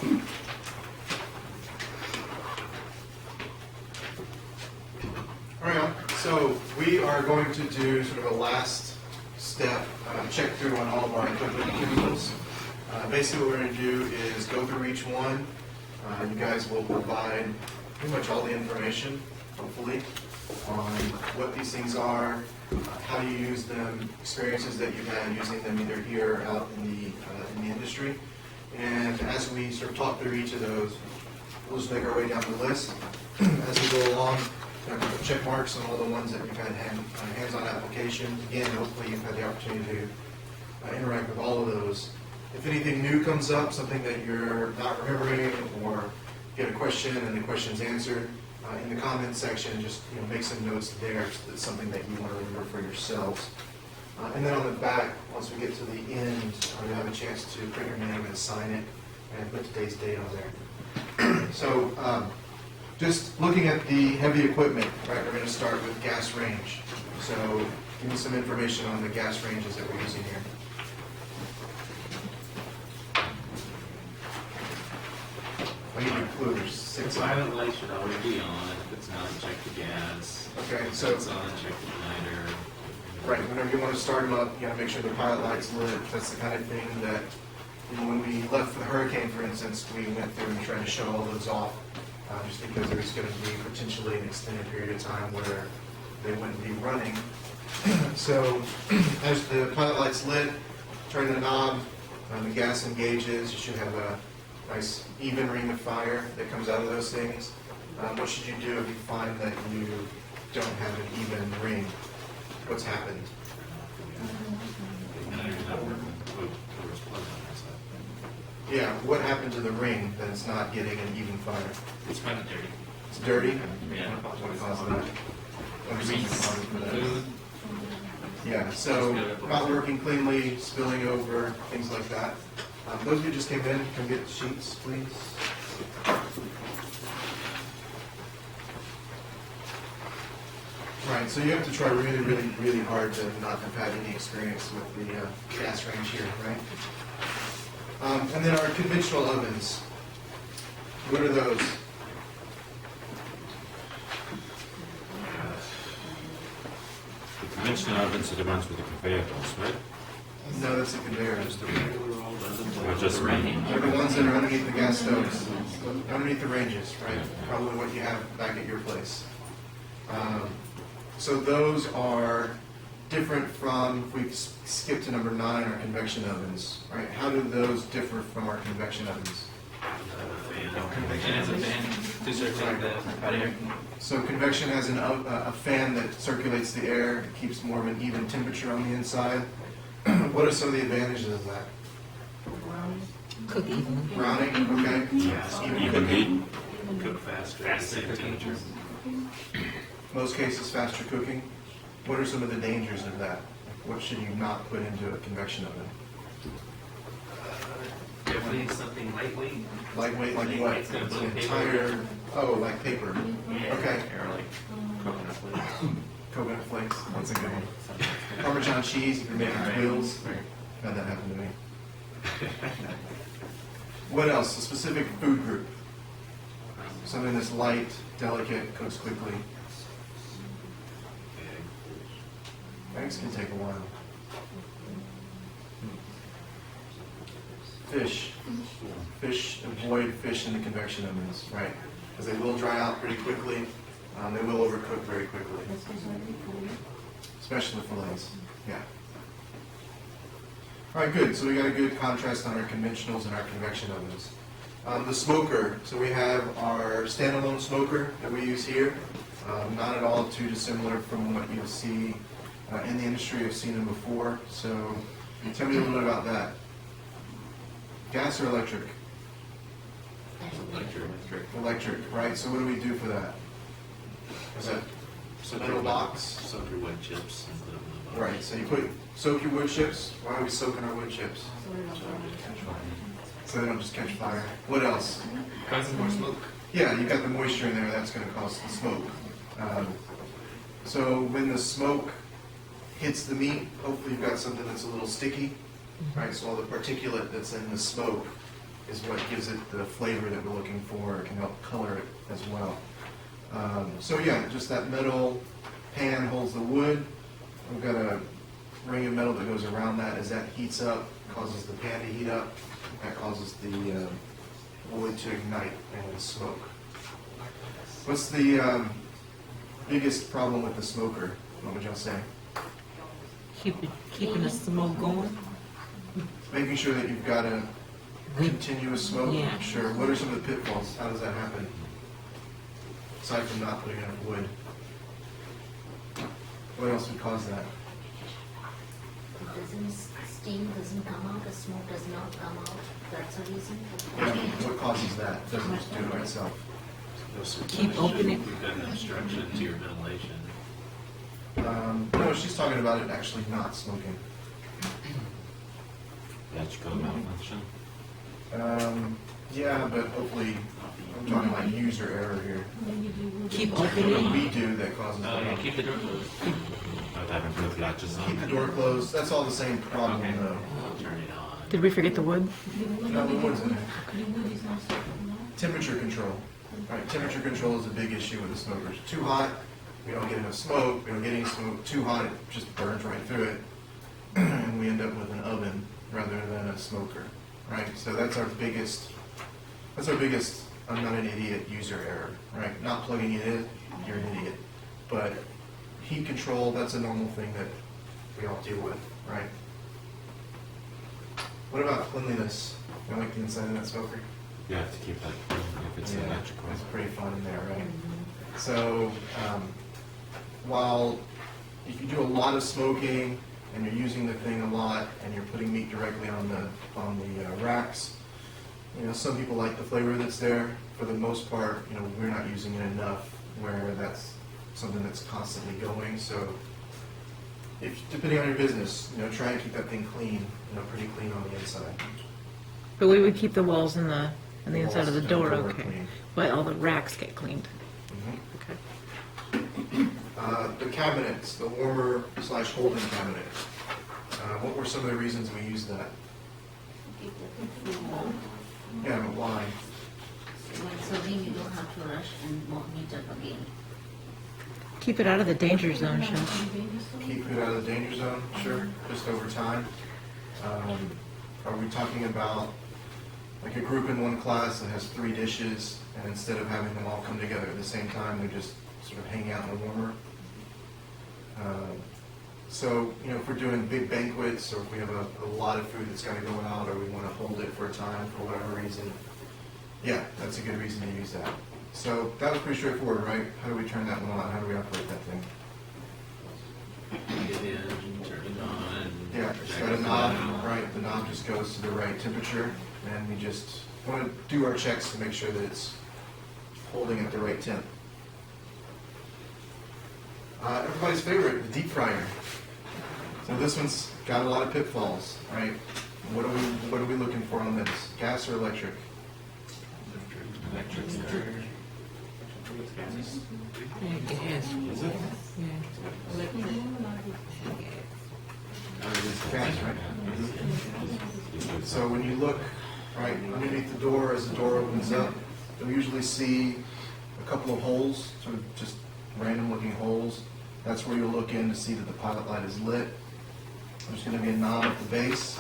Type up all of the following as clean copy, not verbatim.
All right, so we are going to do sort of a last step check through on all of our equipment and chemicals. Basically what we're going to do is go through each one. You guys will provide pretty much all the information, hopefully, on what these things are, how you use them, experiences that you've had using them either here or out in the industry. And as we sort of talk through each of those, we'll just make our way down the list. As we go along, put check marks on all the ones that you've had hands-on application. Again, hopefully you've had the opportunity to interact with all of those. If anything new comes up, something that you're not remembering, or get a question and the question's answered, in the comments section, just make some notes there. It's something that you want to remember for yourselves. And then on the back, once we get to the end, you'll have a chance to print your name and sign it and put today's date on there. So just looking at the heavy equipment, right, we're going to start with gas range. So give me some information on the gas ranges that we're using here. I need your clue. There's 6. The pilot light should always be on. If it's not, check the gas. Okay, If so it's on, check the igniter. right, whenever you want to start them up, you got to make sure the pilot light's lit. That's the kind of thing that, when we left for the hurricane, for instance, we went through and tried to shut all those off, just because there's going to be potentially an extended period of time where they wouldn't be running. So as the pilot light's lit, turn the knob, the gas engages. You should have a nice even ring of fire that comes out of those things. What should you do if you find that you don't have an even ring? What's happened? The igniter's not working. Whoever's plugged on that side. Yeah, what happened to the ring that it's not getting an even fire? It's kind of dirty. It's dirty? Yeah. What caused that? What is Grease, something causing that? food. Yeah, so not working cleanly, spilling over, things like that. Those of you just came in, can get sheets, please. Right, so you have to try really, really, really hard to not have had any experience with the gas range here, right? And then our conventional ovens. What are those? The conventional ovens are the ones with the conveyor belts, right? No, that's a conveyor. Just a regular old oven. Or just range? They're the ones that are underneath the gas stoves, underneath the ranges, right? Probably what you have back at your place. So those are different from, if we skip to number 9, our convection ovens, right? How do those differ from our convection ovens? Convection has a fan to circulate the hot air. So convection has a fan that circulates the air, keeps more of an even temperature on the inside. What are some of the advantages of that? Cook evenly. Browning, okay. Yeah, Even heat? cook faster, same temperature. Most cases, faster cooking. What are some of the dangers of that? What should you not put into a convection oven? Definitely something lightweight. Lightweight, like what? It's gonna It's blow an paper. entire, oh, like paper. Okay. Or like coconut flakes. Coconut flakes, that's a good one. Parmesan cheese, if you're making wheels. Had that happen to me. What else? A specific food group. Something that's light, delicate, cooks quickly. Eggs can take a while. Fish. Fish, avoid fish in the convection ovens, right? Because they will dry out pretty quickly. They will overcook very quickly. Especially fillets, yeah. All right, good. So we got a good contrast on our conventionals and our convection ovens. The smoker. So we have our standalone smoker that we use here. Not at all too dissimilar from what you see in the industry. I've seen them before. So tell me a little bit about that. Gas or electric? Electric. Electric, right? So what do we do for that? Is that a little box? Soak your wood chips and put them in the box. Right, so you soak your wood chips. Why are we soaking our wood chips? So they don't just catch fire. What else? Causing more smoke. Yeah, you got the moisture in there, that's going to cause the smoke. So when the smoke hits the meat, hopefully you've got something that's a little sticky, right? So all the particulate that's in the smoke is what gives it the flavor that we're looking for. It can help color it as well. So yeah, just that metal pan holds the wood. We've got a ring of metal that goes around that. As that heats up, causes the pan to heat up. That causes the wood to ignite and smoke. What's the biggest problem with the smoker? What would y'all say? Keeping the smoke going. Making sure that you've got a continuous smoke? Yeah. Sure. What are some of the pitfalls? How does that happen? Aside from not putting enough wood. What else would cause that? Steam doesn't come out, the smoke does not come out, that's a reason. Yeah, what causes that? It doesn't just do it by itself. Keep opening. You've got an obstruction to your ventilation. No, she's talking about it actually not smoking. Electrical malfunction. Yeah, but hopefully, I'm talking like user error here. Keep What opening. we do that causes Oh, yeah, that. keep the door closed. Not having both latches Keep the on. door closed. That's all the same problem Okay. though. Turn it on. Did we forget the wood? No, the wood's in there. Temperature control. Right, temperature control is a big issue with the smokers. Too hot, we don't get enough smoke. We don't get any smoke. Too hot, it just burns right through it. And we end up with an oven rather than a smoker. Right? So that's our biggest, I'm not an idiot user error. Right? Not plugging it in, you're an idiot. But heat control, that's a normal thing that we all deal with. Right? What about cleanliness? You like the inside of that smoker? You have to keep that clean if it's Yeah, electrical. it's pretty fun in there, right? So, while if you do a lot of smoking and you're using the thing a lot and you're putting meat directly on the racks, you know, some people like the flavor that's there. For the most part, you know, we're not using it enough where that's something that's constantly going. So, if depending on your business, you know, try and keep that thing clean, you know, pretty clean on the inside. But we would keep the walls and the inside of the walls and door, door okay. clean. But all the racks get cleaned. Mhm. Okay. The cabinets, the warmer / holding cabinet. What were some of the reasons we used that? Keep the food warm. Yeah, but why? When serving, you don't have to rush and warm it up again. Keep it out of the danger zone, Chef. Keep it out of the danger zone, sure, just over time. Are we talking about like a group in one class that has 3 dishes, and instead of having them all come together at the same time, they just sort of hang out in the warmer? So, you know, if we're doing big banquets, or if we have a lot of food that's got to go out, or we want to hold it for a time for whatever reason, yeah, that's a good reason to use that. So that was pretty straightforward, right? How do we turn that one on? How do we operate that thing? Plug it in, turn it on. Yeah, it's got a knob, right? The knob just goes to the right temperature, and we just want to do our checks to make sure that it's holding at the right temp. Everybody's favorite, the deep fryer. So this one's got a lot of pitfalls, right? What are we looking for on this? Gas or electric? Electric. Yeah, gas. Is it? Yeah. Gas, right? So when you look, right, underneath the door, as the door opens up, you'll usually see a couple of holes, sort of just random looking holes. That's where you'll look in to see that the pilot light is lit. There's going to be a knob at the base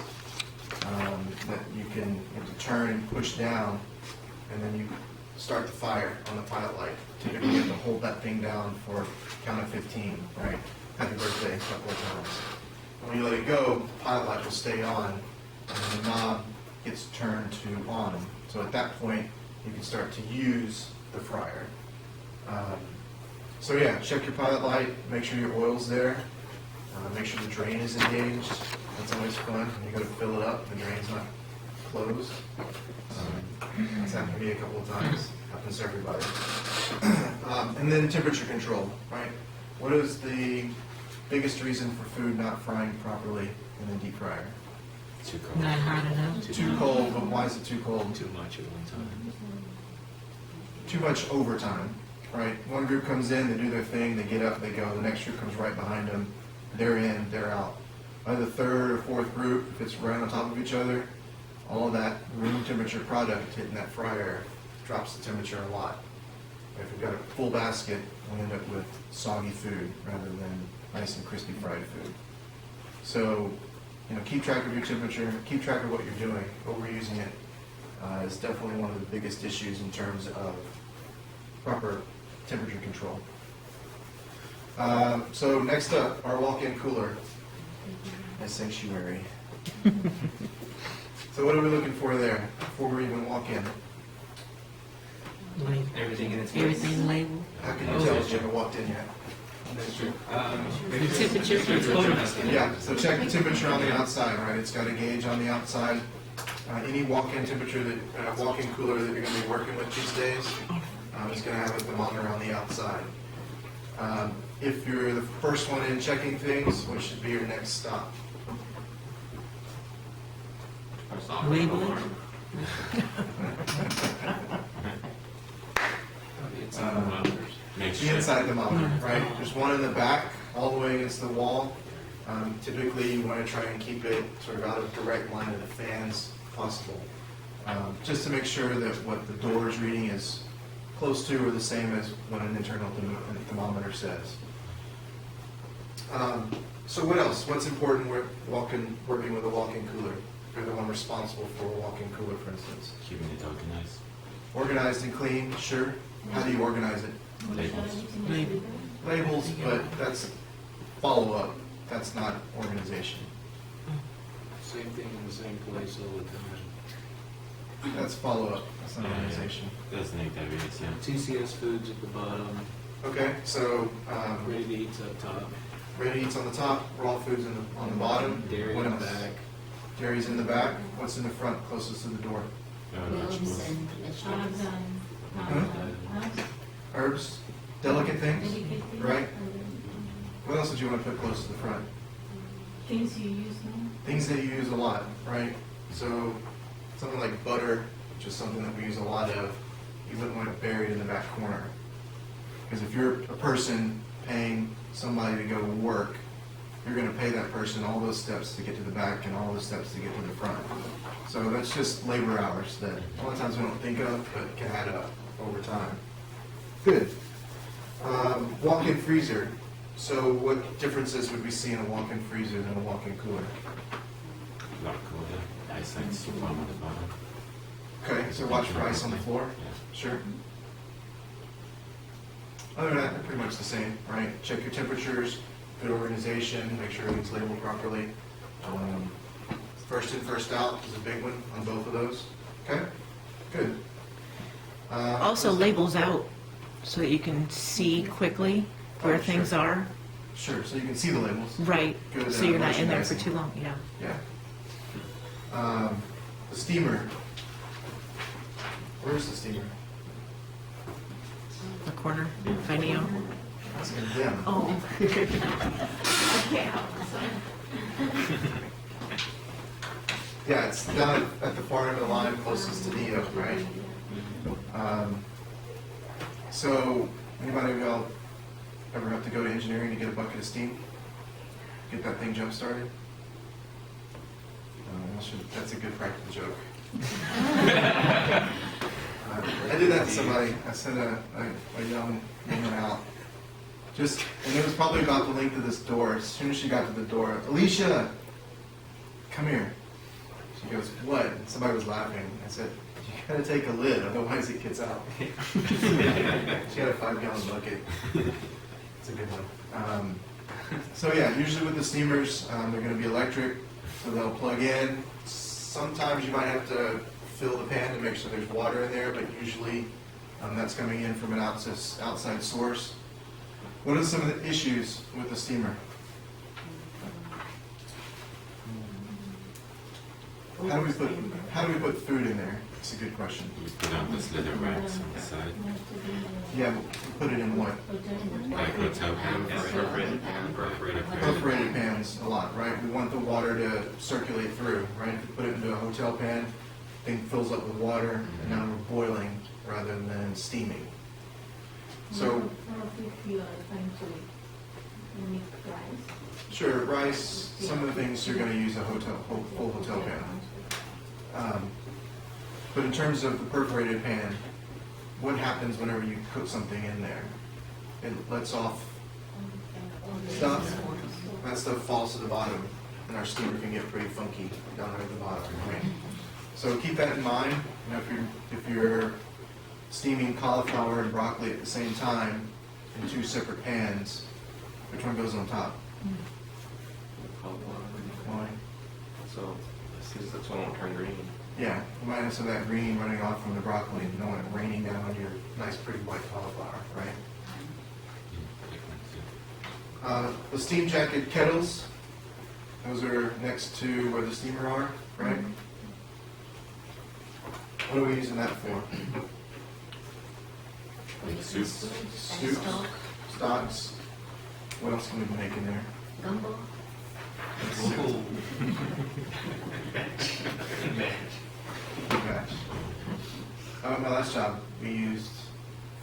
that you can turn and push down, and then you start the fire on the pilot light. Typically you have to hold that thing down for a count of 15, right? Happy birthday a couple of times. When you let it go, the pilot light will stay on, and the knob gets turned to on. So at that point, you can start to use the fryer. So yeah, check your pilot light, make sure your oil's there, make sure the drain is engaged. That's always fun. You got to fill it up, the drain's not closed. That's happened to me a couple of times. Happens to everybody. And then temperature control, right? What is the biggest reason for food not frying properly in the deep fryer? Too cold. Not hot enough. Too cold, but why is it too cold? Too much at one time. Too much overtime, right? One group comes in, they do their thing, they get up, they go. The next group comes right behind them. They're in, they're out. By the third or fourth group, if it's right on top of each other, all of that room temperature product hitting that fryer drops the temperature a lot. If we've got a full basket, we end up with soggy food rather than nice and crispy fried food. So, keep track of your temperature, keep track of what you're doing. Overusing it is definitely one of the biggest issues in terms of proper temperature control. So next up, our walk-in cooler, a sanctuary. So what are we looking for there before we even walk in? Label. Everything in its place. Everything labeled. How can you tell if you haven't walked in yet? That's true. The temperature. Yeah, so check the temperature on the outside, right? It's got a gauge on the outside. Any walk-in temperature walk-in cooler that you're going to be working with these days is going to have a thermometer on the outside. If you're the first one in checking things, what should be your next stop? Labeling. Make The sure. inside thermometer, right? There's one in the back, all the way against the wall. Typically, you want to try and keep it sort of out of direct line of the fans if possible. Just to make sure that what the door is reading is close to or the same as what an internal thermometer says. So what else? What's important with working with a walk-in cooler? If you're the one responsible for a walk-in cooler, for instance. Keeping it organized. Organized and clean, sure. How do you organize it? Labels. Label. Labels, but that's follow-up. That's not organization. Same thing in the same place all the time. That's follow-up. That's not organization. Doesn't make that really sense. TCS foods at the bottom, Okay, so ready to eats up top, ready eats on the top, raw foods on the bottom. dairy What in the else? back. Dairy's in the back. What's in the front, closest to the door? Herbs Vegetables. and vegetables. Herbs, delicate things, right? What else did you want to put close to the front? Things you use now? Things that you use a lot, right? So something like butter, which is something that we use a lot of, you wouldn't want it buried in the back corner. Because if you're a person paying somebody to go work, you're going to pay that person all those steps to get to the back and all those steps to get to the front. So that's just labor hours that a lot of times we don't think of, but can add up over time. Good. Walk-in freezer. So what differences would we see in a walk-in freezer than a walk-in cooler? Lot cooler. Ice like super on the bottom. Okay, so watch for ice on the floor. Yeah. Sure. Other than that, they're pretty much the same, right? Check your temperatures, good organization, make sure everything's labeled properly. First in, first out is a big one on both of those. Okay, good. Also labels out so that you can see quickly where Oh, sure. things are. Sure, so you can see the labels. Right, Good, so you're not in there for merchandising. too long, yeah. Yeah. The steamer. Where's the steamer? The corner, by Neo. That's in them. Oh. Yeah, it's down at the far end of the line closest to Neo, right? So, anybody ever have to go to engineering to get a bucket of steam? Get that thing jump started? That's a good practical joke. I did that to somebody. I sent a young woman out. And it was probably about the length of this door. As soon as she got to the door, Alicia, come here. She goes, what? And somebody was laughing. I said, you gotta take a lid, otherwise it gets out. She had a 5-gallon bucket. It's a good one. So yeah, usually with the steamers, they're gonna be electric, so they'll plug in. Sometimes you might have to fill the pan to make sure there's water in there, but usually that's coming in from an outside source. What are some of the issues with the steamer? How do we put food in there? It's a good question. You put on the slither racks on the side. Yeah, put it in what? Like hotel Perforated. Perforated pans a lot, right? We want the water to circulate through, right? If you put it into a hotel pan, thing fills up with water, and now we're boiling rather than steaming. So, If you are trying to make rice. sure, rice, some of the things you're going to use a full hotel pan. But in terms of the perforated pan, what happens whenever you cook something in there? It lets off stuff. That stuff falls to the bottom, and our steamer can get pretty funky down there at the bottom, right? So keep that in mind. You know, if you're steaming cauliflower and broccoli at the same time in two separate pans, which one goes on top? Why? So, that's one won't turn green. Yeah, you might have some of that green running off from the broccoli, and you don't want it raining down on your nice, pretty white cauliflower, right? The steam jacket kettles, those are next to where the steamer are, right? What are we using that for? Like soups. Soups, stocks. What else can we make in there? Gumbo. Gosh. My last job, we used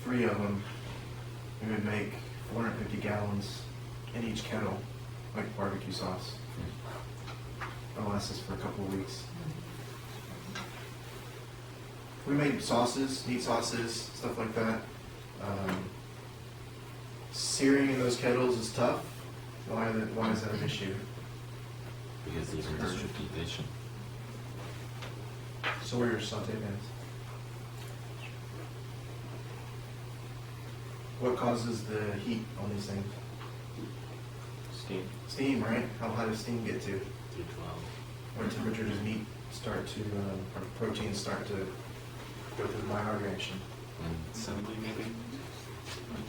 3 of them. We would make 450 gallons in each kettle, like barbecue sauce. That'll last us for a couple of weeks. We made sauces, meat sauces, stuff like that. Searing in those kettles is tough. Why is that an issue? Because there's industrial heatation. So where are your saute pans? What causes the heat on these things? Steam. Steam, right? How high does steam get to? 312. What temperature does meat start to, or proteins start to go through the Maillard reaction? 70 maybe?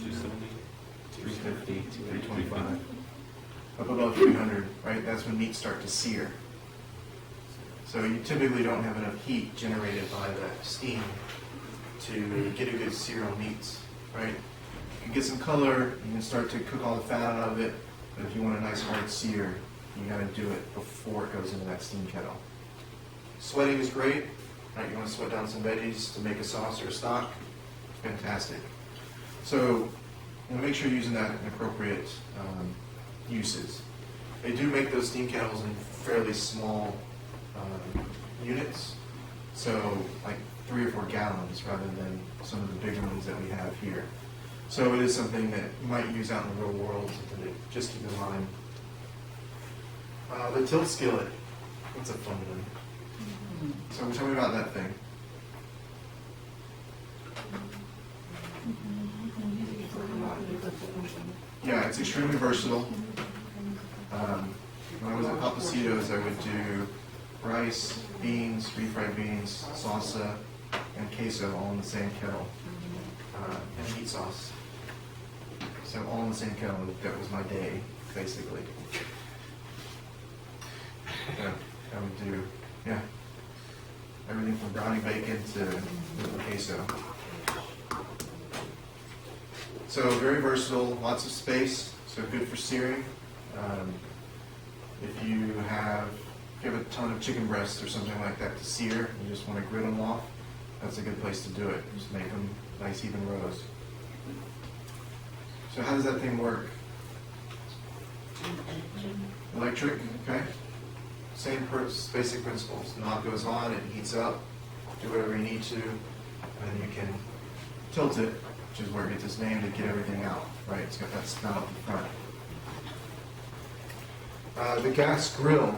270? 350, 325. Up above 300, right? That's when meats start to sear. So you typically don't have enough heat generated by that steam to get a good sear on meats, right? You can get some color, you can start to cook all the fat out of it, but if you want a nice hard sear, you gotta do it before it goes into that steam kettle. Sweating is great, right? You wanna sweat down some veggies to make a sauce or a stock, fantastic. So, make sure you're using that in appropriate uses. They do make those steam kettles in fairly small units, so like 3 or 4 gallons rather than some of the bigger ones that we have here. So it is something that you might use out in the real world, something to just keep in mind. The tilt skillet, that's a fun one. So tell me about that thing. Yeah, it's extremely versatile. When I was at Papacitos, I would do rice, beans, refried beans, salsa, and queso all in the same kettle, and meat sauce. So all in the same kettle, that was my day, basically. Yeah, I would do, yeah, everything from brownie bacon to queso. So very versatile, lots of space, so good for searing. If you have a ton of chicken breasts or something like that to sear, you just want to grill them off, that's a good place to do it. Just make them nice even rows. So how does that thing work? Electric, okay. Same basic principles. Knob goes on, it heats up, do whatever you need to, and you can tilt it, which is where it gets its name, to get everything out, right? It's got that spout up the front. The gas grill.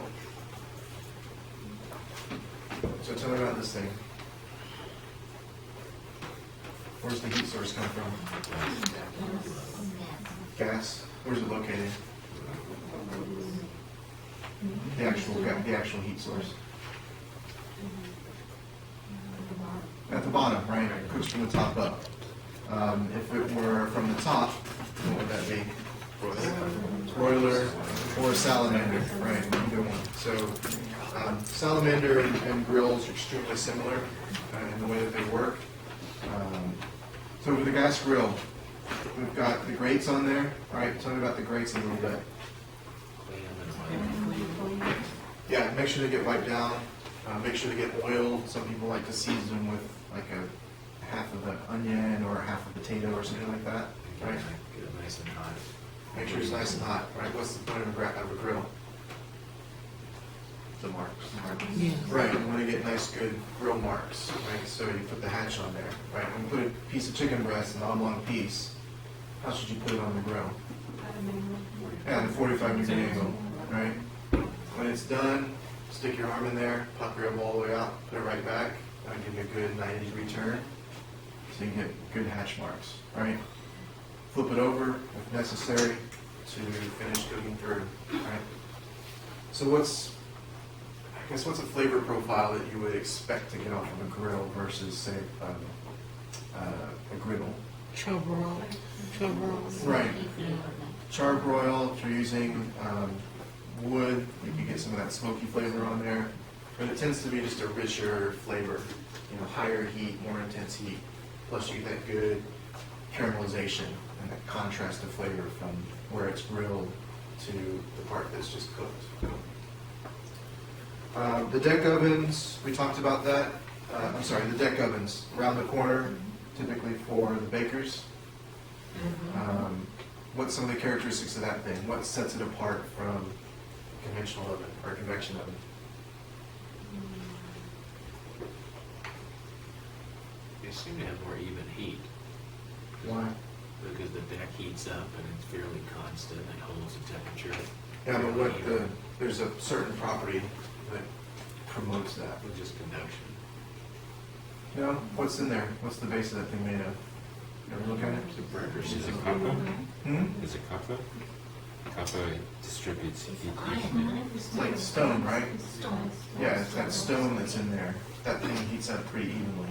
So tell me about this thing. Where's the heat source come from? Gas. Where's it located? The actual heat source. At the bottom, right? It cooks from the top up. If it were from the top, what would that be? Broiler or salamander, right? Either one. So salamander and grills are extremely similar in the way that they work. So with the gas grill, we've got the grates on there. All right, tell me about the grates a little bit. Yeah, make sure they get wiped down. Make sure they get oiled. Some people like to season them with like a half of an onion or a half a potato or something like that. Right? Get it nice and hot. Make sure it's nice and hot. Right? What's the point of a grill? the marks. Yeah. Right, you want to get nice, good grill marks, right? So you put the hatch on there, right? When you put a piece of chicken breast, an oblong piece, how should you put it on the grill? At a 45-degree angle, right? When it's done, stick your arm in there, pop your elbow all the way out, put it right back. That'll give you a good 90-degree turn, so you get good hatch marks, right? Flip it over if necessary to finish cooking through, right? So what's a flavor profile that you would expect to get off of a grill versus, say, a griddle? Charbroil. Right. Charbroil, if you're using wood, you can get some of that smoky flavor on there. But it tends to be just a richer flavor, higher heat, more intense heat. Plus you get that good caramelization and that contrast of flavor from where it's grilled to the part that's just cooked. The deck ovens, we talked about that. The deck ovens around the corner, typically for the bakers. What's some of the characteristics of that thing? What sets it apart from a conventional oven or convection oven? They seem to have more even heat, Why? because the deck heats up and it's fairly constant and holds the temperature. Yeah, but there's a certain property that promotes that. With just conduction. What's in there? What's the base of that thing made of? You ever look at it? It's a breaker Is it system. copper? Hmm? Is it copper? Copper distributes heat I had evenly. mine. It's like stone, right? Stone. Yeah, it's that stone that's in there. That thing heats up pretty evenly.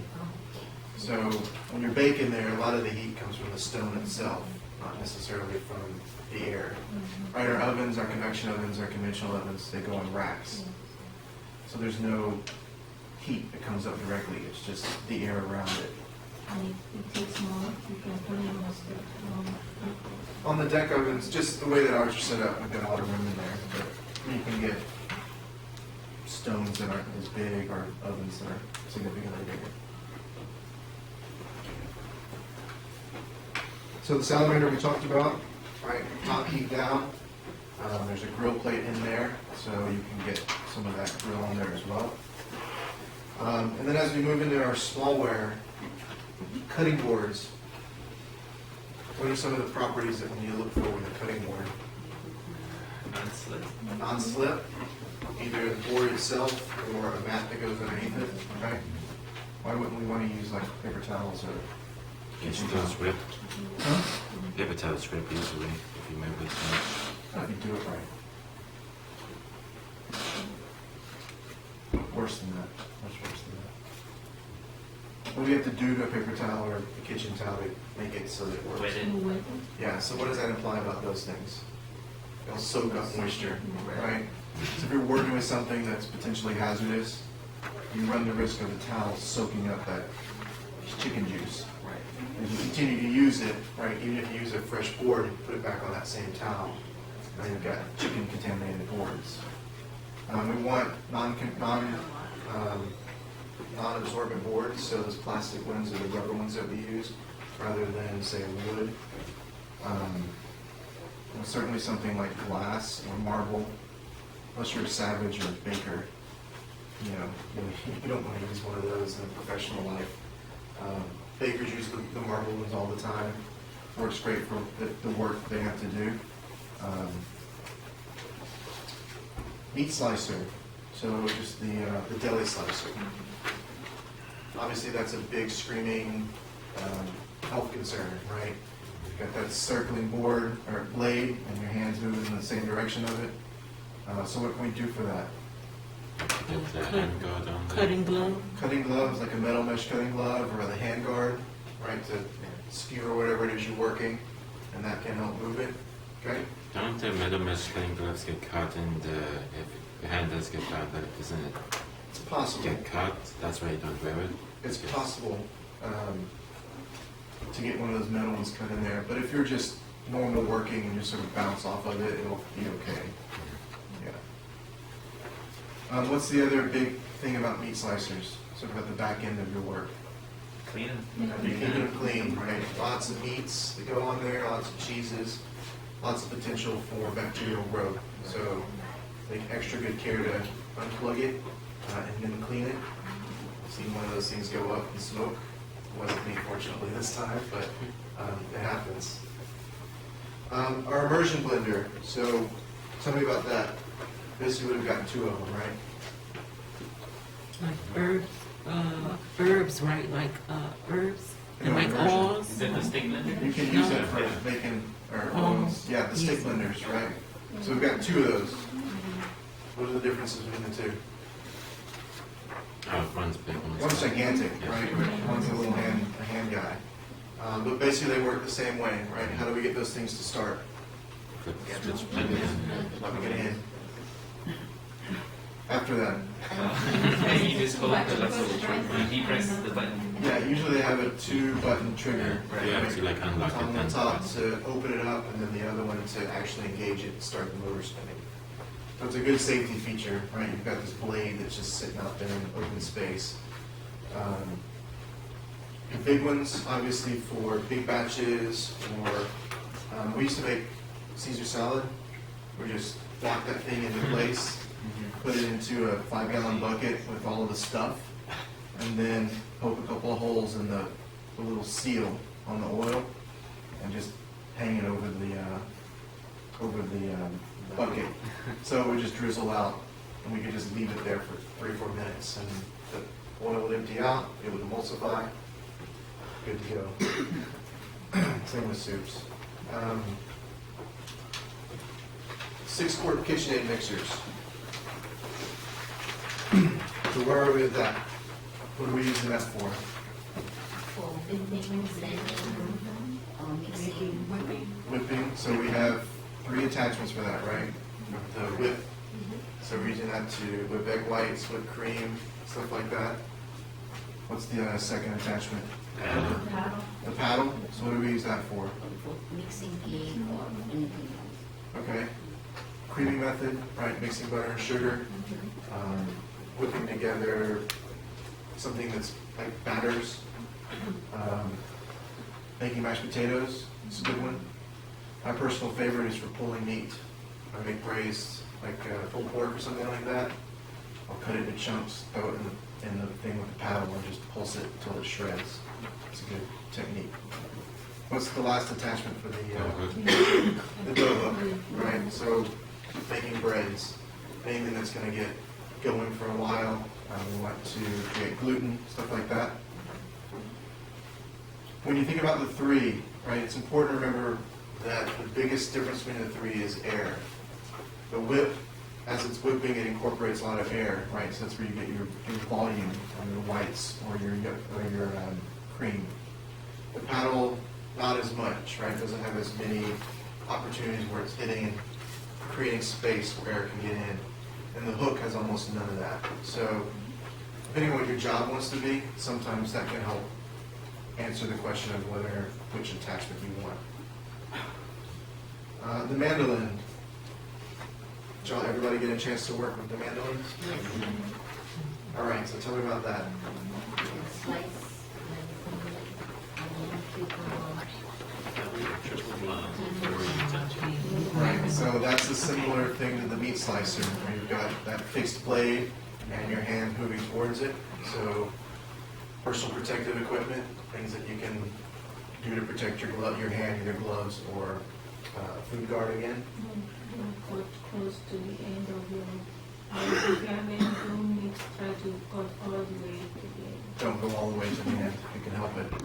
So when you're baking there, a lot of the heat comes from the stone itself, not necessarily from the air. Right, our ovens, our convection ovens, our conventional ovens, they go in racks. So there's no heat that comes up directly, it's just the air around it. And if it takes more, you can put in more stuff. On the deck ovens, just the way that ours are set up, we've got a lot of room in there, but you can get stones that aren't as big or ovens that are significantly bigger. So the salamander we talked about, right, top heat down. There's a grill plate in there, so you can get some of that grill on there as well. And then as we move into our smallware, cutting boards. What are some of the properties that when you look for with a cutting board? Non-slip. Non-slip, either the board itself or a mat that goes underneath it, right? Why wouldn't we want to use like paper towels or It's kitchen still towels? ripped. Huh? Paper towels rip easily if you move it too much. If you do it right. Worse than that, much worse than that. What do you have to do to a paper towel or a kitchen towel to make it so that it works? Wet it. Yeah, so what does that imply about those things? They'll soak up moisture, right? So if you're working with something that's potentially hazardous, you run the risk of the towel soaking up that chicken juice. Right. If you continue to use it, right, even if you use a fresh board, you put it back on that same towel, and you've got chicken contaminated boards. We want non-absorbent boards, so those plastic ones or the rubber ones that we use, rather than, say, wood. Certainly something like glass or marble, unless you're a savage or a baker, you don't want to use one of those in a professional life. Bakers use the marble ones all the time. Works great for the work they have to do. Meat slicer, so just the deli slicer. Obviously, that's a big screaming health concern, right? You've got that circling board or blade, and your hands moving in the same direction of it. So what can we do for that? Get the hand guard on there. Cutting glove. Cutting gloves, like a metal mesh cutting glove, or the hand guard, right, to skewer whatever it is you're working, and that can help move it. Okay? Don't the metal mesh cutting gloves get caught in if the hand does get caught, isn't it? It's possible. Get caught, that's why you don't wear it? It's possible to get one of those metal ones cut in there, but if you're just normal working and you sort of bounce off of it, it'll be okay. Yeah. What's the other big thing about meat slicers? Sort of at the back end of your work. Clean them. You keep them clean, right? Lots of meats that go on there, lots of cheeses, lots of potential for bacterial growth. So take extra good care to unplug it, and then clean it. I've seen one of those things go up in smoke. It wasn't me, fortunately, this time, but it happens. Our immersion blender, so tell me about that. Basically, we've got two of them, right? Like herbs, right? Like herbs and like Immersion. oils. Is that the stick blender? You can use that for making, or oils, yeah, the stick blenders, right? So we've got two of those. What are the differences between the two? One's big, one's One's small. gigantic, Yeah. right? One's a little hand guy. But basically they work the same way, right? How do we get those things to start? Flip the switch, plug it in. Plug it in. After that. And you just hold you depress the button. Yeah, usually they have a 2-button trigger, right? You have to like unlock it On the then. top to open it up, and then the other one to actually engage it and start the motor spinning. So it's a good safety feature, right? You've got this blade that's just sitting out there in open space. The big ones, obviously, for big batches, or we used to make Caesar salad. We just lock that thing into place, put it into a 5-gallon bucket with all of the stuff, and then poke a couple of holes in the little seal on the oil, and just hang it over the bucket. So it would just drizzle out, and we could just leave it there for 3 or 4 minutes, and the oil would empty out, it would emulsify, good to go. Same with soups. 6-quart KitchenAid mixers. So where are we with that? What are we using that for? For whipping, blending, or mixing. Whipping, so we have 3 attachments for that, right? The whip, so we're using that to whip egg whites, whipped cream, stuff like that. What's the second attachment? The paddle, so what do we use that for? For mixing cake or anything else. Okay. Creaming method, right, mixing butter and sugar, whipping together something that's like batters, making mashed potatoes, it's a good one. My personal favorite is for pulling meat. I make braised, like pulled pork or something like that. I'll cut it into chunks, throw it in the thing with the paddle, and just pulse it until it shreds. It's a good technique. What's the last attachment for the dough hook, right? So making breads, anything that's going to get going for a while. We want to create gluten, stuff like that. When you think about the 3, right, it's important to remember that the biggest difference between the 3 is air. The whip, as it's whipping, it incorporates a lot of air, right? So that's where you get your volume on your whites or your cream. The paddle, not as much, right? It doesn't have as many opportunities where it's hitting and creating space where air can get in. And the hook has almost none of that. So depending on what your job wants to be, sometimes that can help answer the question of which attachment you want. The mandolin. Did everybody get a chance to work with the mandolin? Yes. All right, so tell me about that. Slice, onion, cucumber. Right, so that's a similar thing to the meat slicer, where you've got that fixed blade and your hand moving towards it. So personal protective equipment, things that you can do to protect your hand, either gloves or food guard again. Cut close to the end of your, if you have any room, try to cut all the way to the end. Don't go all the way to the end if you can help it.